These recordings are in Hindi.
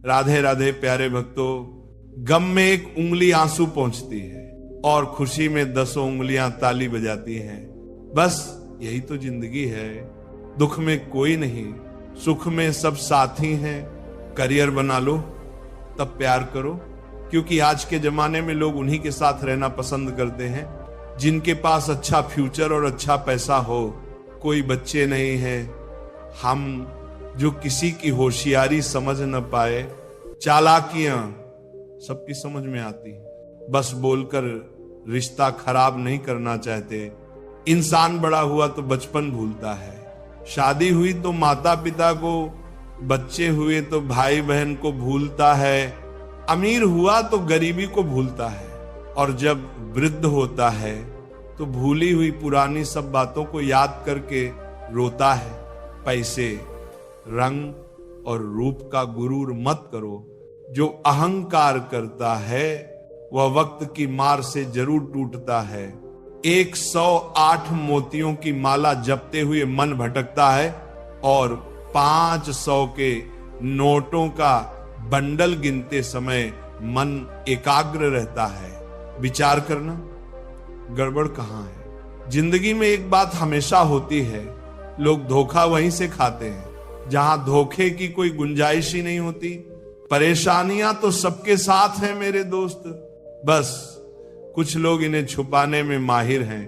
राधे राधे प्यारे भक्तों, गम में एक उंगली आंसू पहुंचती है और खुशी में 10 उंगलियां ताली बजाती हैं। बस यही तो जिंदगी है। दुख में कोई नहीं, सुख में सब साथी हैं। करियर बना लो तब प्यार करो, क्योंकि आज के जमाने में लोग उन्हीं के साथ रहना पसंद करते हैं जिनके पास अच्छा फ्यूचर और अच्छा पैसा हो। कोई बच्चे नहीं है हम जो किसी की होशियारी समझ न पाए। चालाकियां सबकी समझ में आती, बस बोलकर रिश्ता खराब नहीं करना चाहते। इंसान बड़ा हुआ तो बचपन भूलता है, शादी हुई तो माता पिता को, बच्चे हुए तो भाई बहन को भूलता है, अमीर हुआ तो गरीबी को भूलता है, और जब वृद्ध होता है तो भूली हुई पुरानी सब बातों को याद करके रोता है। पैसे, रंग और रूप का गुरूर मत करो। जो अहंकार करता है वह वक्त की मार से जरूर टूटता है। 108 मोतियों की माला जपते हुए मन भटकता है और 500 के नोटों का बंडल गिनते समय मन एकाग्र रहता है। विचार करना गड़बड़ कहां है। जिंदगी में एक बात हमेशा होती है, लोग धोखा वहीं से खाते हैं जहां धोखे की कोई गुंजाइश ही नहीं होती। परेशानियां तो सबके साथ हैं मेरे दोस्त, बस कुछ लोग इन्हें छुपाने में माहिर हैं।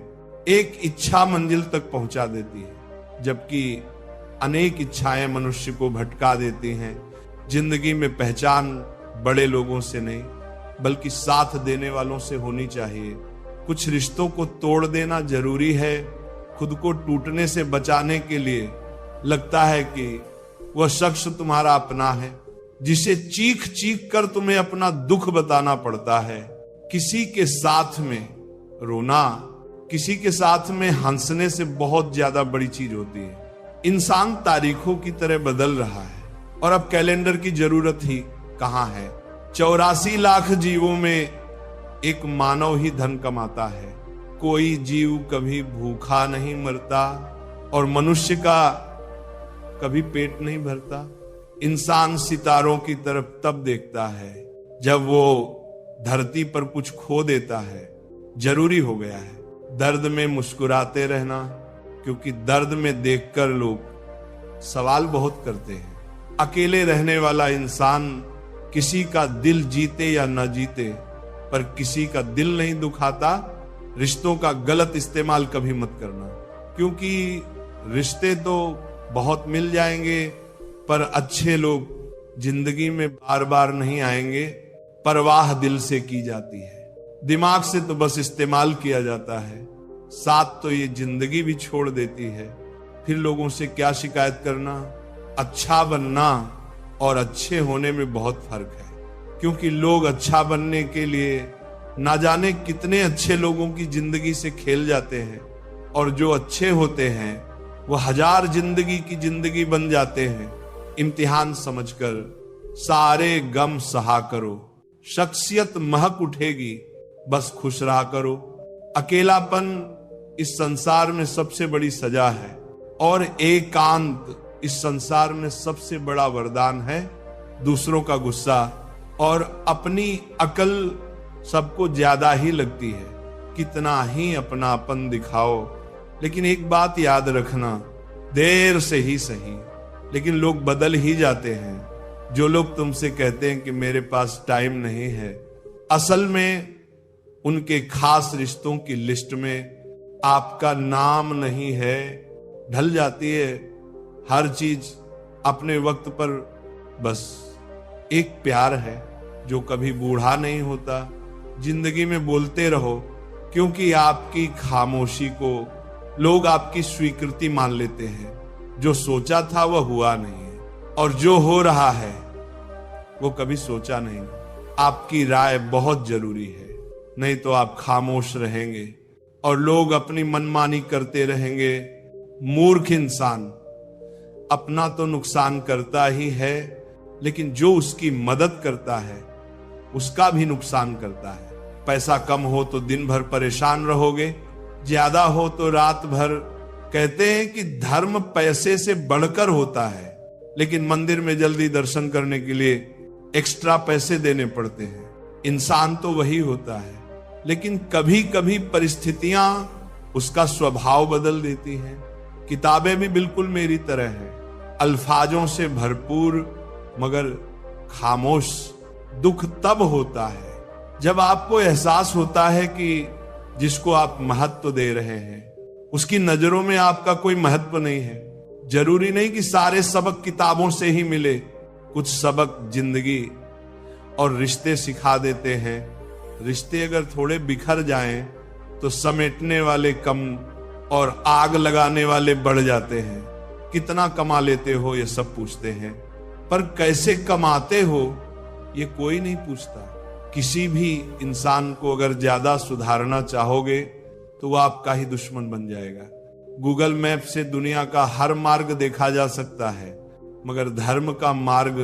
एक इच्छा मंजिल तक पहुंचा देती है, जबकि अनेक इच्छाएं मनुष्य को भटका देती हैं। जिंदगी में पहचान बड़े लोगों से नहीं बल्कि साथ देने वालों से होनी चाहिए। कुछ रिश्तों को तोड़ देना जरूरी है खुद को टूटने से बचाने के लिए। लगता है कि वह शख्स तुम्हारा अपना है जिसे चीख चीख कर तुम्हें अपना दुख बताना पड़ता है। किसी के साथ में रोना, किसी के साथ में हंसने से बहुत ज्यादा बड़ी चीज होती है। इंसान तारीखों की तरह बदल रहा है और अब कैलेंडर की जरूरत ही कहां है। 84 लाख जीवों में एक मानव ही धन कमाता है। कोई जीव कभी भूखा नहीं मरता और मनुष्य का कभी पेट नहीं भरता। इंसान सितारों की तरफ तब देखता है जब वो धरती पर कुछ खो देता है। जरूरी हो गया है दर्द में मुस्कुराते रहना, क्योंकि दर्द में देखकर लोग सवाल बहुत करते हैं। अकेले रहने वाला इंसान किसी का दिल जीते या न जीते पर किसी का दिल नहीं दुखाता। रिश्तों का गलत इस्तेमाल कभी मत करना, क्योंकि रिश्ते तो बहुत मिल जाएंगे पर अच्छे लोग जिंदगी में बार बार नहीं आएंगे। परवाह दिल से की जाती है, दिमाग से तो बस इस्तेमाल किया जाता है। साथ तो ये जिंदगी भी छोड़ देती है। फिर लोगों से क्या शिकायत करना। अच्छा बनना और अच्छे होने में बहुत फर्क है, क्योंकि लोग अच्छा बनने के लिए ना जाने कितने अच्छे लोगों की जिंदगी से खेल जाते हैं, और जो अच्छे होते हैं वो 1000 जिंदगी की जिंदगी बन जाते हैं। इम्तिहान समझकर सारे गम सहा करो, शख्सियत महक उठेगी, बस खुश रहा करो। अकेलापन इस संसार में सबसे बड़ी सजा है और एकांत इस संसार में सबसे बड़ा वरदान है। दूसरों का गुस्सा और अपनी अकल सबको ज्यादा ही लगती है। कितना ही अपनापन दिखाओ, लेकिन एक बात याद रखना, देर से ही सही लेकिन लोग बदल ही जाते हैं। जो लोग तुमसे कहते हैं कि मेरे पास टाइम नहीं है, असल में उनके खास रिश्तों की लिस्ट में आपका नाम नहीं है। ढल जाती है हर चीज अपने वक्त पर, बस एक प्यार है जो कभी बूढ़ा नहीं होता। जिंदगी में बोलते रहो, क्योंकि आपकी खामोशी को लोग आपकी स्वीकृति मान लेते हैं। जो सोचा था वह हुआ नहीं है, और जो हो रहा है वो कभी सोचा नहीं। आपकी राय बहुत जरूरी है, नहीं तो आप खामोश रहेंगे और लोग अपनी मनमानी करते रहेंगे। मूर्ख इंसान अपना तो नुकसान करता ही है, लेकिन जो उसकी मदद करता है उसका भी नुकसान करता है। पैसा कम हो तो दिन भर परेशान रहोगे, ज्यादा हो तो रात भर। कहते हैं कि धर्म पैसे से बढ़कर होता है, लेकिन मंदिर में जल्दी दर्शन करने के लिए एक्स्ट्रा पैसे देने पड़ते हैं। इंसान तो वही होता है, लेकिन कभी कभी परिस्थितियां उसका स्वभाव बदल देती हैं। किताबें भी बिल्कुल मेरी तरह है, अल्फाजों से भरपूर मगर खामोश। दुख तब होता है जब आपको एहसास होता है कि जिसको आप महत्व दे रहे हैं उसकी नजरों में आपका कोई महत्व नहीं है। जरूरी नहीं कि सारे सबक किताबों से ही मिले, कुछ सबक जिंदगी और रिश्ते सिखा देते हैं। रिश्ते अगर थोड़े बिखर जाएं तो समेटने वाले कम और आग लगाने वाले बढ़ जाते हैं। कितना कमा लेते हो ये सब पूछते हैं, पर कैसे कमाते हो ये कोई नहीं पूछता। किसी भी इंसान को अगर ज्यादा सुधारना चाहोगे तो वह आपका ही दुश्मन बन जाएगा। गूगल मैप से दुनिया का हर मार्ग देखा जा सकता है, मगर धर्म का मार्ग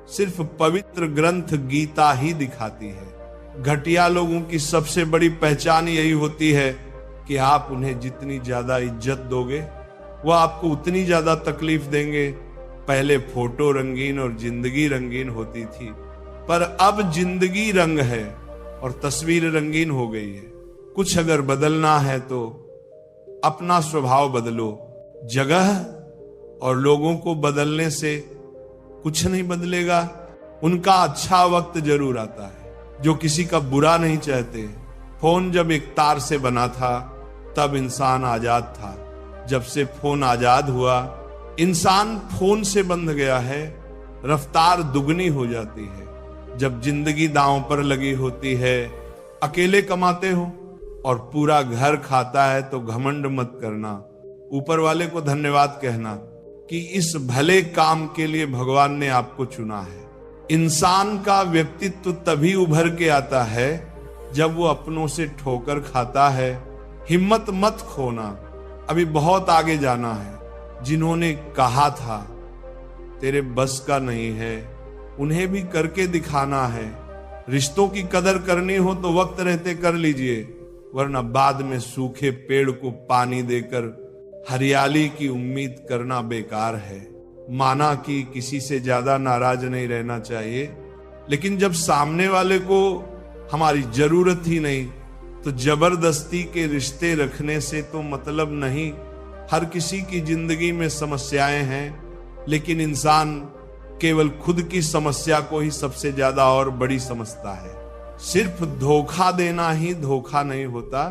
सिर्फ पवित्र ग्रंथ गीता ही दिखाती है। घटिया लोगों की सबसे बड़ी पहचान यही होती है कि आप उन्हें जितनी ज्यादा इज्जत दोगे वो आपको उतनी ज्यादा तकलीफ देंगे। पहले फोटो रंगीन और जिंदगी रंगीन होती थी, पर अब जिंदगी रंग है और तस्वीर रंगीन हो गई है। कुछ अगर बदलना है तो अपना स्वभाव बदलो। जगह और लोगों को बदलने से कुछ नहीं बदलेगा। उनका अच्छा वक्त जरूर आता है, जो किसी का बुरा नहीं चाहते। फोन जब एक तार से बना था तब इंसान आजाद था। जब से फोन आजाद हुआ इंसान फोन से बंध गया है, रफ्तार दुगनी हो जाती है। जब जिंदगी दांव पर लगी होती है, अकेले कमाते हो और पूरा घर खाता है तो घमंड मत करना। ऊपर वाले को धन्यवाद कहना कि इस भले काम के लिए भगवान ने आपको चुना है। इंसान का व्यक्तित्व तभी उभर के आता है जब वो अपनों से ठोकर खाता है। हिम्मत मत खोना, अभी बहुत आगे जाना है। जिन्होंने कहा था तेरे बस का नहीं है, उन्हें भी करके दिखाना है। रिश्तों की कदर करनी हो तो वक्त रहते कर लीजिए, वरना बाद में सूखे पेड़ को पानी देकर हरियाली की उम्मीद करना बेकार है। माना कि किसी से ज्यादा नाराज नहीं रहना चाहिए, लेकिन जब सामने वाले को हमारी जरूरत ही नहीं तो जबरदस्ती के रिश्ते रखने से तो मतलब नहीं। हर किसी की जिंदगी में समस्याएं हैं, लेकिन इंसान केवल खुद की समस्या को ही सबसे ज्यादा और बड़ी समझता है। सिर्फ धोखा देना ही धोखा नहीं होता,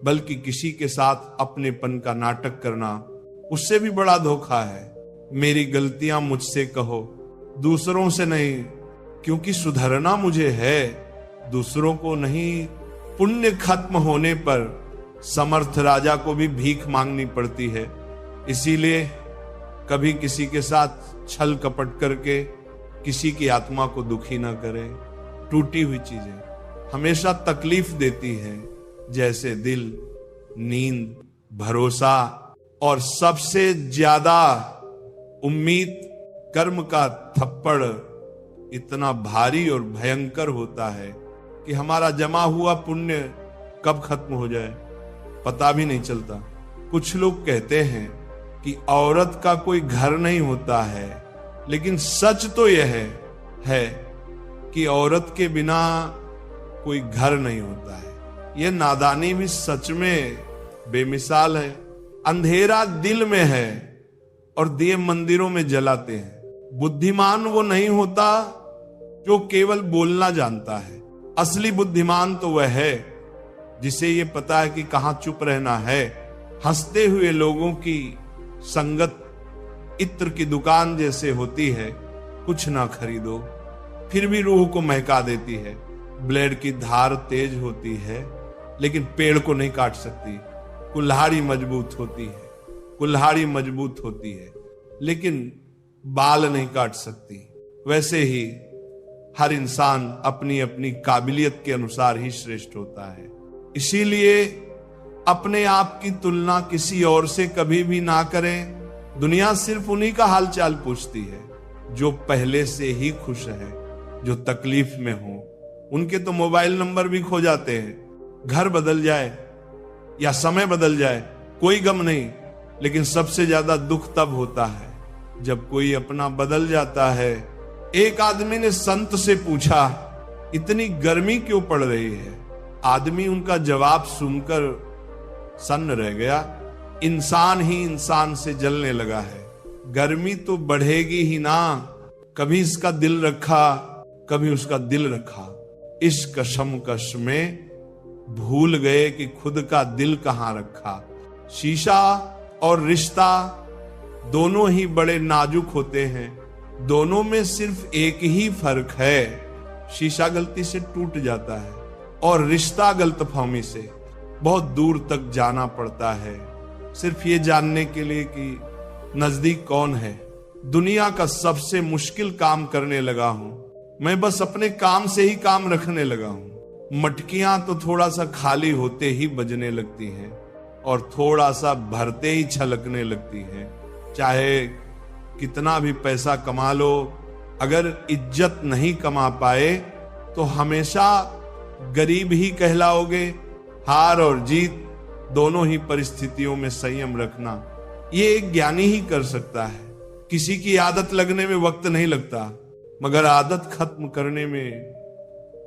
बल्कि किसी के साथ अपनेपन का नाटक करना उससे भी बड़ा धोखा है। मेरी गलतियां मुझसे कहो, दूसरों से नहीं, क्योंकि सुधरना मुझे है, दूसरों को नहीं। पुण्य खत्म होने पर समर्थ राजा को भी भीख मांगनी पड़ती है। इसीलिए कभी किसी के साथ छल कपट करके किसी की आत्मा को दुखी ना करें। टूटी हुई चीजें हमेशा तकलीफ देती है, जैसे दिल, नींद, भरोसा और सबसे ज्यादा उम्मीद। कर्म का थप्पड़ इतना भारी और भयंकर होता है कि हमारा जमा हुआ पुण्य कब खत्म हो जाए पता भी नहीं चलता। कुछ लोग कहते हैं कि औरत का कोई घर नहीं होता है, लेकिन सच तो यह है कि औरत के बिना कोई घर नहीं होता है। यह नादानी भी सच में बेमिसाल है। अंधेरा दिल में है और दिए मंदिरों में जलाते हैं। बुद्धिमान वो नहीं होता जो केवल बोलना जानता है। असली बुद्धिमान तो वह है जिसे ये पता है कि कहां चुप रहना है। हंसते हुए लोगों की संगत इत्र की दुकान जैसे होती है, कुछ ना खरीदो फिर भी रूह को महका देती है। ब्लेड की धार तेज होती है लेकिन पेड़ को नहीं काट सकती। कुल्हाड़ी मजबूत होती है, कुल्हाड़ी मजबूत होती है लेकिन बाल नहीं काट सकती। वैसे ही हर इंसान अपनी अपनी काबिलियत के अनुसार ही श्रेष्ठ होता है। इसीलिए अपने आप की तुलना किसी और से कभी भी ना करें। दुनिया सिर्फ उन्हीं का हालचाल पूछती है जो पहले से ही खुश है, जो तकलीफ में हो। उनके तो मोबाइल नंबर भी खो जाते हैं। घर बदल जाए या समय बदल जाए कोई गम नहीं, लेकिन सबसे ज्यादा दुख तब होता है जब कोई अपना बदल जाता है एक आदमी ने संत से पूछा, इतनी गर्मी क्यों पड़ रही है? आदमी उनका जवाब सुनकर सन्न रह गया। इंसान ही इंसान से जलने लगा है, गर्मी तो बढ़ेगी ही ना। कभी इसका दिल रखा, कभी उसका दिल रखा, इस कशमकश में भूल गए कि खुद का दिल कहां रखा। शीशा और रिश्ता दोनों ही बड़े नाजुक होते हैं, दोनों में सिर्फ एक ही फर्क है, शीशा गलती से टूट जाता है और रिश्ता गलतफहमी से बहुत दूर तक जाना पड़ता है, सिर्फ ये जानने के लिए कि नजदीक कौन है। दुनिया का सबसे मुश्किल काम करने लगा हूं मैं, बस अपने काम से ही काम रखने लगा हूं। मटकियां तो थोड़ा सा खाली होते ही बजने लगती हैं और थोड़ा सा भरते ही छलकने लगती हैं। चाहे कितना भी पैसा कमा लो, अगर इज्जत नहीं कमा पाए तो हमेशा गरीब ही कहलाओगे। हार और जीत दोनों ही परिस्थितियों में संयम रखना, ये एक ज्ञानी ही कर सकता है। किसी की आदत लगने में वक्त नहीं लगता, मगर आदत खत्म करने में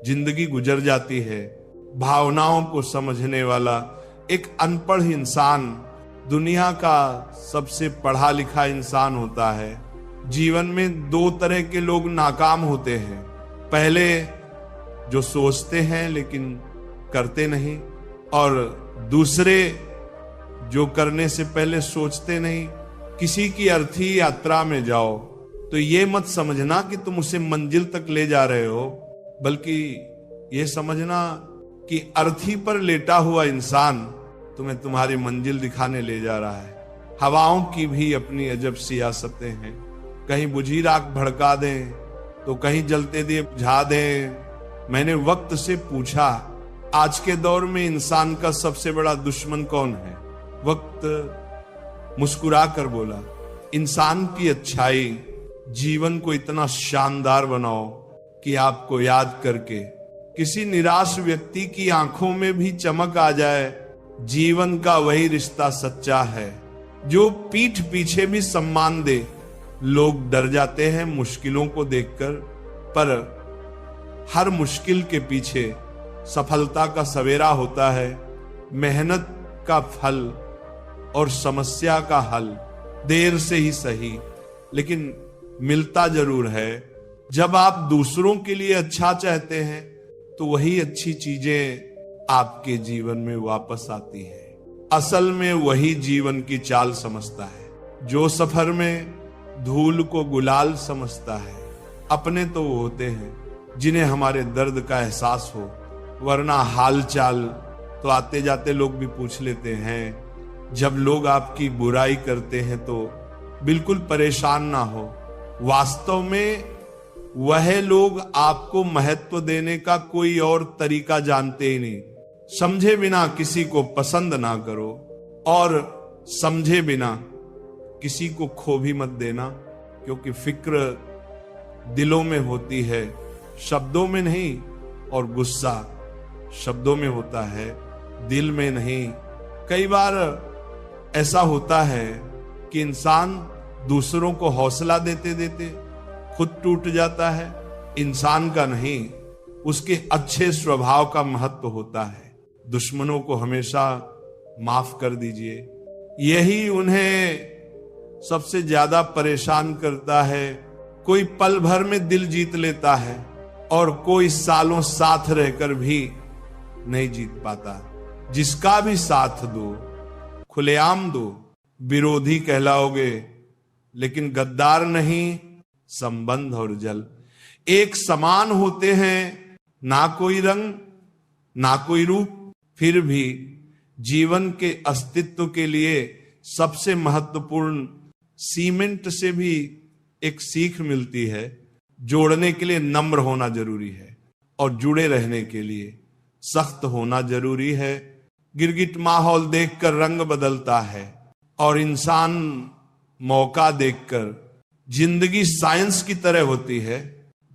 जिंदगी गुजर जाती है। भावनाओं को समझने वाला एक अनपढ़ इंसान दुनिया का सबसे पढ़ा लिखा इंसान होता है। जीवन में दो तरह के लोग नाकाम होते हैं, पहले जो सोचते हैं लेकिन करते नहीं, और दूसरे जो करने से पहले सोचते नहीं। किसी की अर्थी यात्रा में जाओ तो ये मत समझना कि तुम उसे मंजिल तक ले जा रहे हो, बल्कि ये समझना कि अर्थी पर लेटा हुआ इंसान तुम्हें तुम्हारी मंजिल दिखाने ले जा रहा है। हवाओं की भी अपनी अजब सियासतें हैं, कहीं बुझी राख भड़का दें तो कहीं जलते दिए बुझा दें। मैंने वक्त से पूछा, आज के दौर में इंसान का सबसे बड़ा दुश्मन कौन है? वक्त मुस्कुरा कर बोला, इंसान की अच्छाई जीवन को इतना शानदार बनाओ कि आपको याद करके किसी निराश व्यक्ति की आंखों में भी चमक आ जाए। जीवन का वही रिश्ता सच्चा है जो पीठ पीछे भी सम्मान दे। लोग डर जाते हैं मुश्किलों को देखकर, पर हर मुश्किल के पीछे सफलता का सवेरा होता है। मेहनत का फल और समस्या का हल देर से ही सही, लेकिन मिलता जरूर है। जब आप दूसरों के लिए अच्छा चाहते हैं तो वही अच्छी चीजें आपके जीवन में वापस आती है। असल में वही जीवन की चाल समझता है जो सफर में धूल को गुलाल समझता है। अपने तो वो होते हैं जिन्हें हमारे दर्द का एहसास हो, वरना हाल चाल तो आते जाते लोग भी पूछ लेते हैं। जब लोग आपकी बुराई करते हैं तो बिल्कुल परेशान ना हो, वास्तव में वह लोग आपको महत्व देने का कोई और तरीका जानते ही नहीं। समझे बिना किसी को पसंद ना करो और समझे बिना किसी को खो भी मत देना, क्योंकि फिक्र दिलों में होती है, शब्दों में नहीं, और गुस्सा शब्दों में होता है, दिल में नहीं। कई बार ऐसा होता है कि इंसान दूसरों को हौसला देते देते खुद टूट जाता है। इंसान का नहीं, उसके अच्छे स्वभाव का महत्व होता है। दुश्मनों को हमेशा माफ कर दीजिए, यही उन्हें सबसे ज्यादा परेशान करता है। कोई पल भर में दिल जीत लेता है और कोई सालों साथ रहकर भी नहीं जीत पाता। जिसका भी साथ दो, खुलेआम दो, विरोधी कहलाओगे, लेकिन गद्दार नहीं। संबंध और जल एक समान होते हैं, ना कोई रंग ना कोई रूप, फिर भी जीवन के अस्तित्व के लिए सबसे महत्वपूर्ण सीमेंट से भी एक सीख मिलती है। जोड़ने के लिए नम्र होना जरूरी है और जुड़े रहने के लिए सख्त होना जरूरी है। गिरगिट माहौल देखकर रंग बदलता है और इंसान मौका देखकर। जिंदगी साइंस की तरह होती है,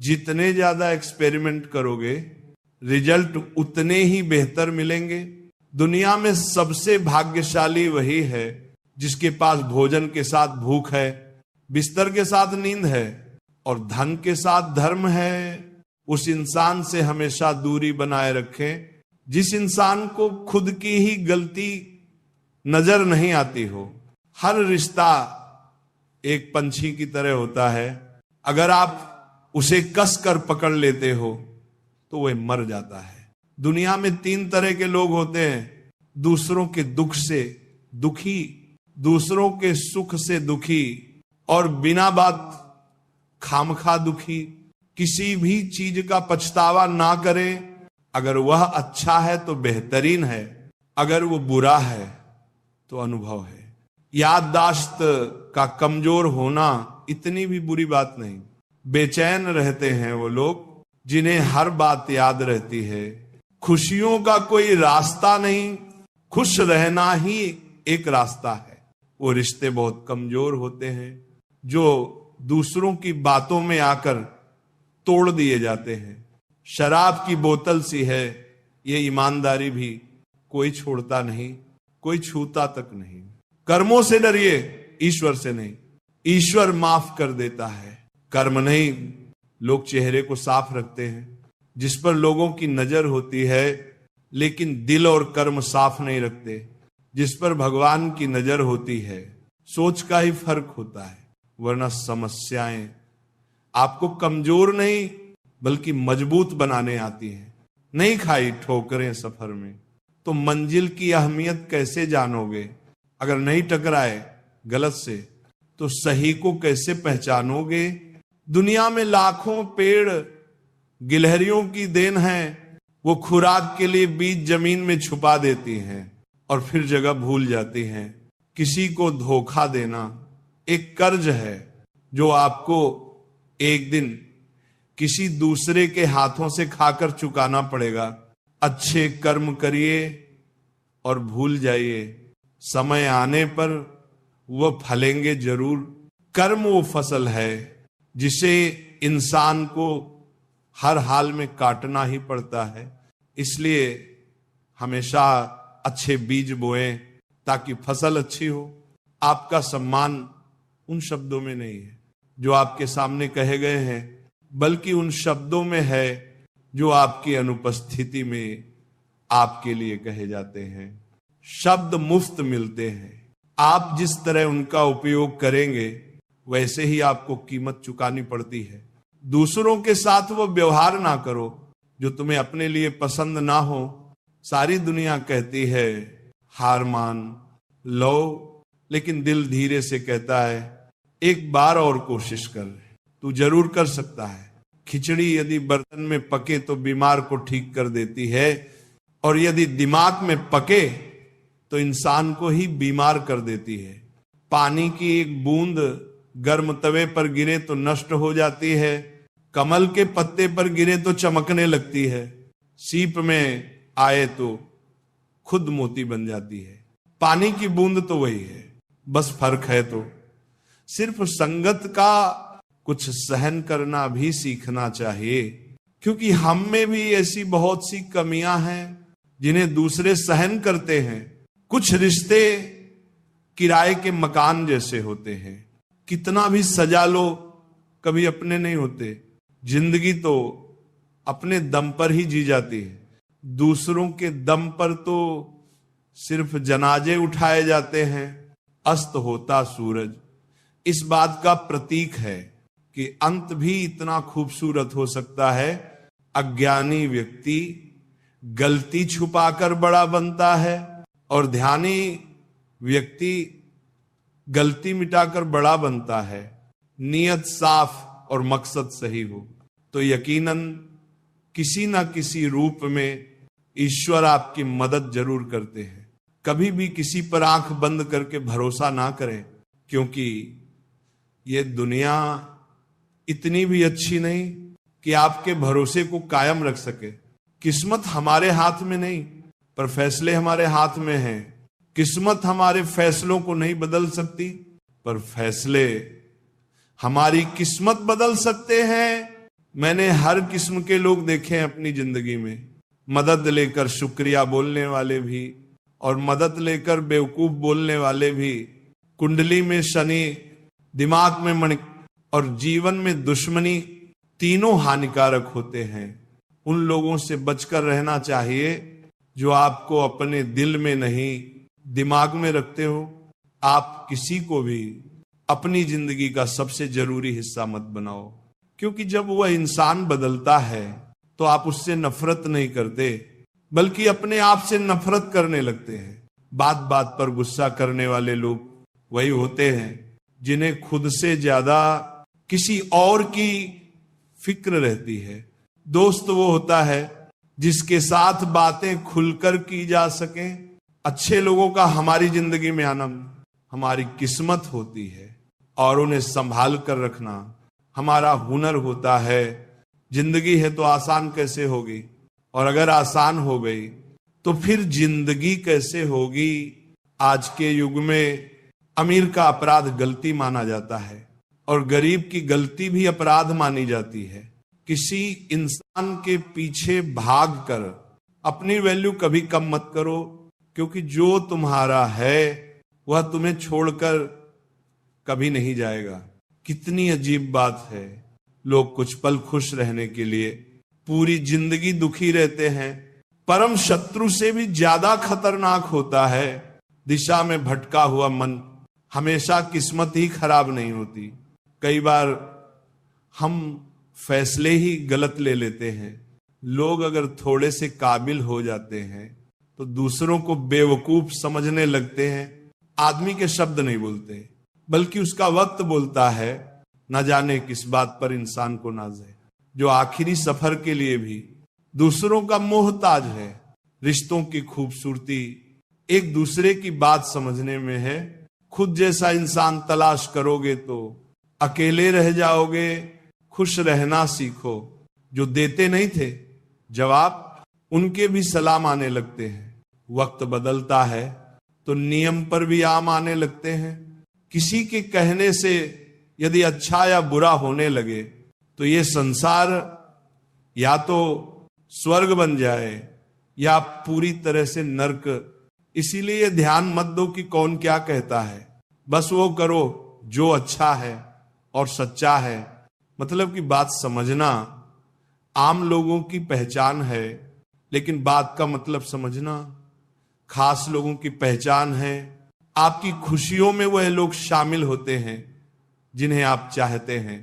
जितने ज्यादा एक्सपेरिमेंट करोगे रिजल्ट उतने ही बेहतर मिलेंगे। दुनिया में सबसे भाग्यशाली वही है जिसके पास भोजन के साथ भूख है, बिस्तर के साथ नींद है, और धन के साथ धर्म है, उस इंसान से हमेशा दूरी बनाए रखें जिस इंसान को खुद की ही गलती नजर नहीं आती हो। हर रिश्ता एक पंछी की तरह होता है, अगर आप उसे कस कर पकड़ लेते हो तो वह मर जाता है। दुनिया में 3 तरह के लोग होते हैं, दूसरों के दुख से दुखी, दूसरों के सुख से दुखी और बिना बात खामखा दुखी। किसी भी चीज का पछतावा ना करें, अगर वह अच्छा है तो बेहतरीन है, अगर वो बुरा है तो अनुभव है। याददाश्त का कमजोर होना इतनी भी बुरी बात नहीं। बेचैन रहते हैं वो लोग जिन्हें हर बात याद रहती है। खुशियों का कोई रास्ता नहीं, खुश रहना ही एक रास्ता है। वो रिश्ते बहुत कमजोर होते हैं जो दूसरों की बातों में आकर तोड़ दिए जाते हैं। शराब की बोतल सी है ये ईमानदारी भी, कोई छोड़ता नहीं, कोई छूता तक नहीं। कर्मों से डरिए, ईश्वर से नहीं। ईश्वर माफ कर देता है, कर्म नहीं। लोग चेहरे को साफ रखते हैं, जिस पर लोगों की नजर होती है, लेकिन दिल और कर्म साफ नहीं रखते, जिस पर भगवान की नजर होती है। सोच का ही फर्क होता है, वरना समस्याएं आपको कमजोर नहीं बल्कि मजबूत बनाने आती हैं। नहीं खाई ठोकरें सफर में तो मंजिल की अहमियत कैसे जानोगे? अगर नहीं टकराए गलत से तो सही को कैसे पहचानोगे? दुनिया में लाखों पेड़ गिलहरियों की देन है, वो खुराक के लिए बीज जमीन में छुपा देती हैं और फिर जगह भूल जाती हैं। किसी को धोखा देना एक कर्ज है जो आपको एक दिन किसी दूसरे के हाथों से खाकर चुकाना पड़ेगा। अच्छे कर्म करिए और भूल जाइए, समय आने पर वह फलेंगे जरूर। कर्म वो फसल है जिसे इंसान को हर हाल में काटना ही पड़ता है। इसलिए हमेशा अच्छे बीज बोएं ताकि फसल अच्छी हो। आपका सम्मान उन शब्दों में नहीं है जो आपके सामने कहे गए हैं, बल्कि उन शब्दों में है जो आपकी अनुपस्थिति में आपके लिए कहे जाते हैं। शब्द मुफ्त मिलते हैं, आप जिस तरह उनका उपयोग करेंगे वैसे ही आपको कीमत चुकानी पड़ती है। दूसरों के साथ वो व्यवहार ना करो जो तुम्हें अपने लिए पसंद ना हो। सारी दुनिया कहती है हार मान लो, लेकिन दिल धीरे से कहता है एक बार और कोशिश कर, तू जरूर कर सकता है। खिचड़ी यदि बर्तन में पके तो बीमार को ठीक कर देती है, और यदि दिमाग में पके तो इंसान को ही बीमार कर देती है। पानी की एक बूंद गर्म तवे पर गिरे तो नष्ट हो जाती है, कमल के पत्ते पर गिरे तो चमकने लगती है, सीप में आए तो खुद मोती बन जाती है। पानी की बूंद तो वही है, बस फर्क है तो सिर्फ संगत का कुछ सहन करना भी सीखना चाहिए, क्योंकि हम में भी ऐसी बहुत सी कमियां हैं जिन्हें दूसरे सहन करते हैं। कुछ रिश्ते किराए के मकान जैसे होते हैं, कितना भी सजा लो कभी अपने नहीं होते। जिंदगी तो अपने दम पर ही जी जाती है, दूसरों के दम पर तो सिर्फ जनाजे उठाए जाते हैं। अस्त होता सूरज इस बात का प्रतीक है कि अंत भी इतना खूबसूरत हो सकता है। अज्ञानी व्यक्ति गलती छुपाकर बड़ा बनता है और ध्यानी व्यक्ति गलती मिटाकर बड़ा बनता है। नियत साफ और मकसद सही हो तो यकीनन किसी ना किसी रूप में ईश्वर आपकी मदद जरूर करते हैं। कभी भी किसी पर आंख बंद करके भरोसा ना करें, क्योंकि ये दुनिया इतनी भी अच्छी नहीं कि आपके भरोसे को कायम रख सके। किस्मत हमारे हाथ में नहीं, पर फैसले हमारे हाथ में हैं। किस्मत हमारे फैसलों को नहीं बदल सकती, पर फैसले हमारी किस्मत बदल सकते हैं। मैंने हर किस्म के लोग देखे हैं अपनी जिंदगी में, मदद लेकर शुक्रिया बोलने वाले भी और मदद लेकर बेवकूफ बोलने वाले भी। कुंडली में शनि, दिमाग में और जीवन में दुश्मनी, तीनों हानिकारक होते हैं। उन लोगों से बचकर रहना चाहिए जो आपको अपने दिल में नहीं, दिमाग में रखते हो। आप किसी को भी अपनी जिंदगी का सबसे जरूरी हिस्सा मत बनाओ, क्योंकि जब वह इंसान बदलता है तो आप उससे नफरत नहीं करते, बल्कि अपने आप से नफरत करने लगते हैं। बात बात पर गुस्सा करने वाले लोग वही होते हैं जिन्हें खुद से ज्यादा किसी और की फिक्र रहती है। दोस्त वो होता है जिसके साथ बातें खुलकर की जा सके। अच्छे लोगों का हमारी जिंदगी में आना हमारी किस्मत होती है और उन्हें संभाल कर रखना हमारा हुनर होता है। जिंदगी है तो आसान कैसे होगी, और अगर आसान हो गई तो फिर जिंदगी कैसे होगी। आज के युग में अमीर का अपराध गलती माना जाता है और गरीब की गलती भी अपराध मानी जाती है। किसी इंसान के पीछे भागकर अपनी वैल्यू कभी कम मत करो, क्योंकि जो तुम्हारा है वह तुम्हें छोड़कर कभी नहीं जाएगा। कितनी अजीब बात है, लोग कुछ पल खुश रहने के लिए पूरी जिंदगी दुखी रहते हैं। परम शत्रु से भी ज्यादा खतरनाक होता है दिशा में भटका हुआ मन। हमेशा किस्मत ही खराब नहीं होती, कई बार हम फैसले ही गलत ले लेते हैं। लोग अगर थोड़े से काबिल हो जाते हैं तो दूसरों को बेवकूफ समझने लगते हैं। आदमी के शब्द नहीं बोलते, बल्कि उसका वक्त बोलता है। न जाने किस बात पर इंसान को नाज है, जो आखिरी सफर के लिए भी दूसरों का मोहताज है। रिश्तों की खूबसूरती एक दूसरे की बात समझने में है। खुद जैसा इंसान तलाश करोगे तो अकेले रह जाओगे। खुश रहना सीखो। जो देते नहीं थे जवाब, उनके भी सलाम आने लगते हैं। वक्त बदलता है तो नियम पर भी आम आने लगते हैं। किसी के कहने से यदि अच्छा या बुरा होने लगे तो ये संसार या तो स्वर्ग बन जाए या पूरी तरह से नर्क। इसीलिए ध्यान मत दो कि कौन क्या कहता है, बस वो करो जो अच्छा है और सच्चा है। मतलब कि बात समझना आम लोगों की पहचान है, लेकिन बात का मतलब समझना खास लोगों की पहचान है। आपकी खुशियों में वह लोग शामिल होते हैं जिन्हें आप चाहते हैं,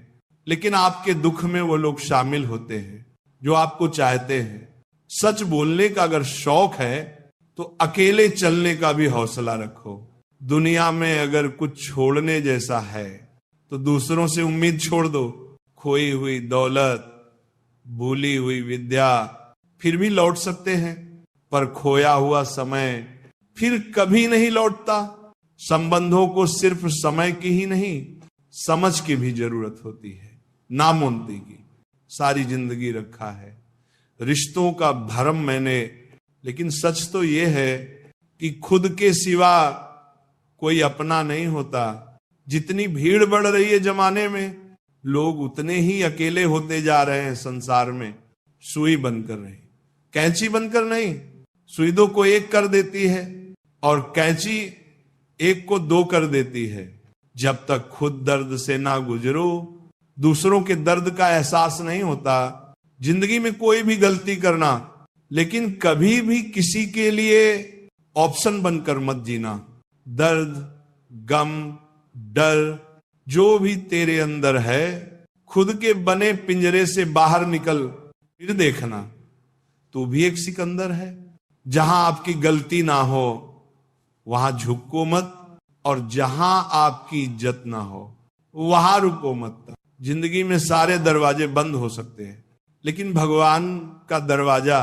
लेकिन आपके दुख में वो लोग शामिल होते हैं जो आपको चाहते हैं। सच बोलने का अगर शौक है तो अकेले चलने का भी हौसला रखो। दुनिया में अगर कुछ छोड़ने जैसा है तो दूसरों से उम्मीद छोड़ दो। खोई हुई दौलत, भूली हुई विद्या फिर भी लौट सकते हैं, पर खोया हुआ समय फिर कभी नहीं लौटता। संबंधों को सिर्फ समय की ही नहीं, समझ की भी जरूरत होती है। नामुमकिन की सारी जिंदगी रखा है रिश्तों का भरम मैंने, लेकिन सच तो यह है कि खुद के सिवा कोई अपना नहीं होता। जितनी भीड़ बढ़ रही है जमाने में, लोग उतने ही अकेले होते जा रहे हैं संसार में। सुई बनकर नहीं, कैंची बनकर नहीं। सुई दो को एक कर देती है और कैंची एक को दो कर देती है। जब तक खुद दर्द से ना गुजरो, दूसरों के दर्द का एहसास नहीं होता। जिंदगी में कोई भी गलती करना, लेकिन कभी भी किसी के लिए ऑप्शन बनकर मत जीना। दर्द, गम, डर जो भी तेरे अंदर है, खुद के बने पिंजरे से बाहर निकल, फिर देखना तू भी एक सिकंदर है। जहां आपकी गलती ना हो वहां झुको मत, और जहां आपकी इज्जत ना हो वहां रुको मत। जिंदगी में सारे दरवाजे बंद हो सकते हैं, लेकिन भगवान का दरवाजा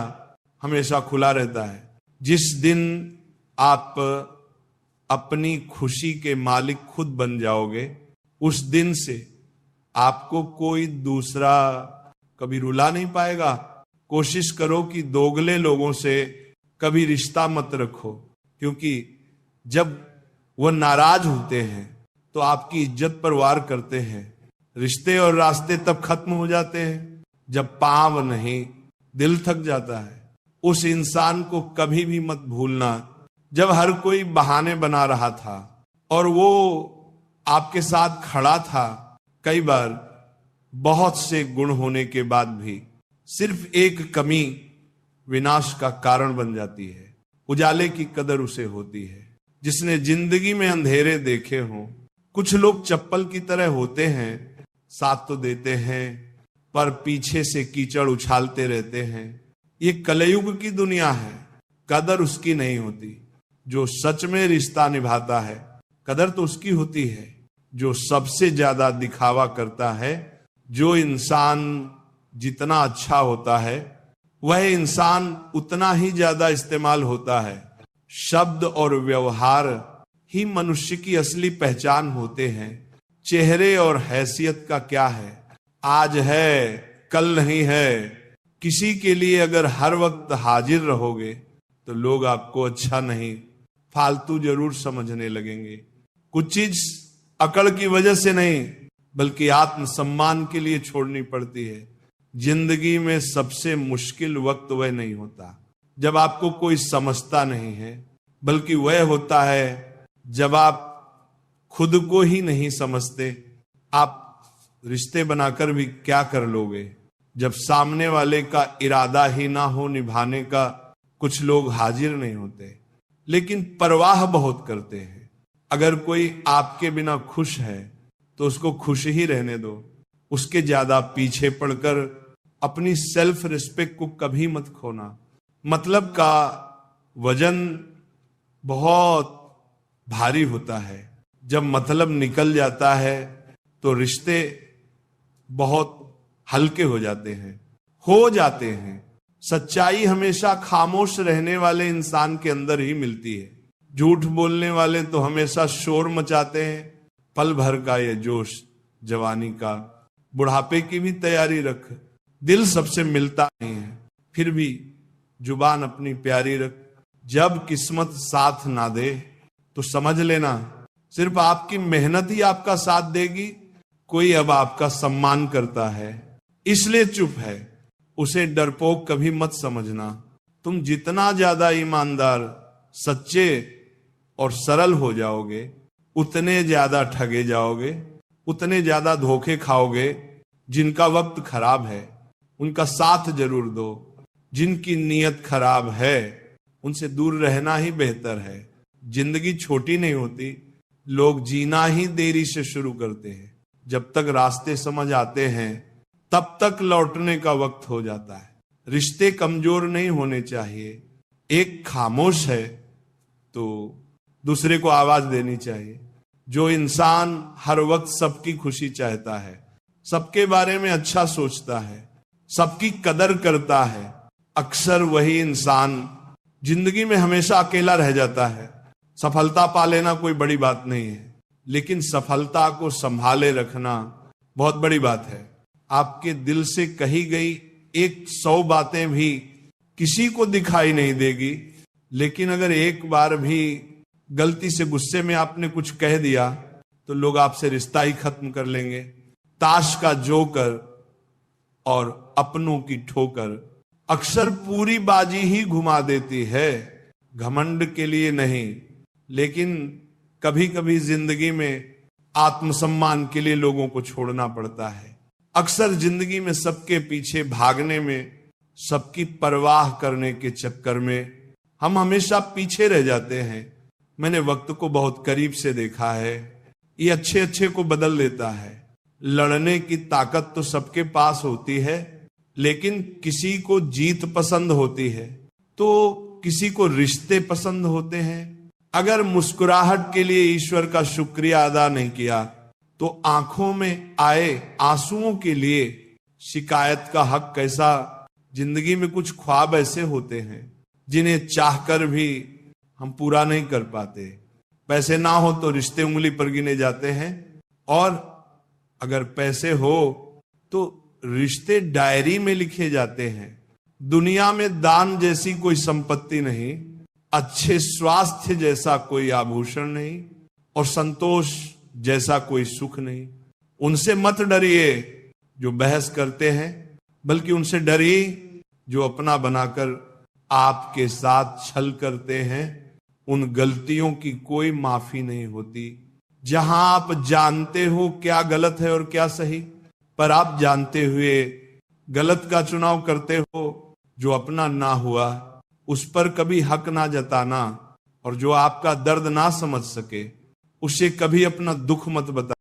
हमेशा खुला रहता है। जिस दिन आप अपनी खुशी के मालिक खुद बन जाओगे, उस दिन से आपको कोई दूसरा कभी रुला नहीं पाएगा। कोशिश करो कि दोगले लोगों से कभी रिश्ता मत रखो, क्योंकि जब वह नाराज होते हैं तो आपकी इज्जत पर वार करते हैं। रिश्ते और रास्ते तब खत्म हो जाते हैं जब पांव नहीं दिल थक जाता है। उस इंसान को कभी भी मत भूलना जब हर कोई बहाने बना रहा था और वो आपके साथ खड़ा था। कई बार बहुत से गुण होने के बाद भी सिर्फ एक कमी विनाश का कारण बन जाती है। उजाले की कदर उसे होती है जिसने जिंदगी में अंधेरे देखे हों। कुछ लोग चप्पल की तरह होते हैं, साथ तो देते हैं पर पीछे से कीचड़ उछालते रहते हैं। ये कलयुग की दुनिया है, कदर उसकी नहीं होती। जो सच में रिश्ता निभाता है कदर तो उसकी होती है। जो सबसे ज्यादा दिखावा करता है, जो इंसान जितना अच्छा होता है वह इंसान उतना ही ज्यादा इस्तेमाल होता है। शब्द और व्यवहार ही मनुष्य की असली पहचान होते हैं। चेहरे और हैसियत का क्या है, आज है कल नहीं है। किसी के लिए अगर हर वक्त हाजिर रहोगे तो लोग आपको अच्छा नहीं, फालतू जरूर समझने लगेंगे। कुछ चीज अकड़ की वजह से नहीं बल्कि आत्मसम्मान के लिए छोड़नी पड़ती है। जिंदगी में सबसे मुश्किल वक्त वह नहीं होता जब आपको कोई समझता नहीं है, बल्कि वह होता है जब आप खुद को ही नहीं समझते। आप रिश्ते बनाकर भी क्या कर लोगे जब सामने वाले का इरादा ही ना हो निभाने का। कुछ लोग हाजिर नहीं होते लेकिन परवाह बहुत करते हैं। अगर कोई आपके बिना खुश है तो उसको खुश ही रहने दो। उसके ज्यादा पीछे पड़कर अपनी सेल्फ रिस्पेक्ट को कभी मत खोना। मतलब का वजन बहुत भारी होता है। जब मतलब निकल जाता है तो रिश्ते बहुत हल्के हो जाते हैं। सच्चाई हमेशा खामोश रहने वाले इंसान के अंदर ही मिलती है। झूठ बोलने वाले तो हमेशा शोर मचाते हैं। पल भर का ये जोश जवानी का, बुढ़ापे की भी तैयारी रख। दिल सबसे मिलता नहीं है, फिर भी जुबान अपनी प्यारी रख। जब किस्मत साथ ना दे तो समझ लेना सिर्फ आपकी मेहनत ही आपका साथ देगी। कोई अब आपका सम्मान करता है इसलिए चुप है, उसे डरपोक कभी मत समझना। तुम जितना ज्यादा ईमानदार, सच्चे और सरल हो जाओगे उतने ज्यादा ठगे जाओगे, उतने ज्यादा धोखे खाओगे। जिनका वक्त खराब है उनका साथ जरूर दो, जिनकी नीयत खराब है उनसे दूर रहना ही बेहतर है। जिंदगी छोटी नहीं होती, लोग जीना ही देरी से शुरू करते हैं। जब तक रास्ते समझ आते हैं तब तक लौटने का वक्त हो जाता है। रिश्ते कमजोर नहीं होने चाहिए। एक खामोश है तो दूसरे को आवाज देनी चाहिए। जो इंसान हर वक्त सबकी खुशी चाहता है, सबके बारे में अच्छा सोचता है, सबकी कदर करता है, अक्सर वही इंसान जिंदगी में हमेशा अकेला रह जाता है। सफलता पा लेना कोई बड़ी बात नहीं है, लेकिन सफलता को संभाले रखना बहुत बड़ी बात है। आपके दिल से कही गई 100 बातें भी किसी को दिखाई नहीं देगी, लेकिन अगर एक बार भी गलती से गुस्से में आपने कुछ कह दिया तो लोग आपसे रिश्ता ही खत्म कर लेंगे। ताश का जोकर और अपनों की ठोकर अक्सर पूरी बाजी ही घुमा देती है। घमंड के लिए नहीं, लेकिन कभी कभी जिंदगी में आत्मसम्मान के लिए लोगों को छोड़ना पड़ता है। अक्सर जिंदगी में सबके पीछे भागने में, सबकी परवाह करने के चक्कर में हम हमेशा पीछे रह जाते हैं। मैंने वक्त को बहुत करीब से देखा है, ये अच्छे अच्छे को बदल देता है। लड़ने की ताकत तो सबके पास होती है, लेकिन किसी को जीत पसंद होती है तो किसी को रिश्ते पसंद होते हैं। अगर मुस्कुराहट के लिए ईश्वर का शुक्रिया अदा नहीं किया तो आंखों में आए आंसुओं के लिए शिकायत का हक कैसा। जिंदगी में कुछ ख्वाब ऐसे होते हैं जिन्हें चाहकर भी हम पूरा नहीं कर पाते। पैसे ना हो तो रिश्ते उंगली पर गिने जाते हैं, और अगर पैसे हो तो रिश्ते डायरी में लिखे जाते हैं। दुनिया में दान जैसी कोई संपत्ति नहीं, अच्छे स्वास्थ्य जैसा कोई आभूषण नहीं, और संतोष जैसा कोई सुख नहीं। उनसे मत डरिए जो बहस करते हैं, बल्कि उनसे डरिए जो अपना बनाकर आपके साथ छल करते हैं। उन गलतियों की कोई माफी नहीं होती जहां आप जानते हो क्या गलत है और क्या सही, पर आप जानते हुए गलत का चुनाव करते हो, जो अपना ना हुआ उस पर कभी हक ना जताना, और जो आपका दर्द ना समझ सके उसे कभी अपना दुख मत बता।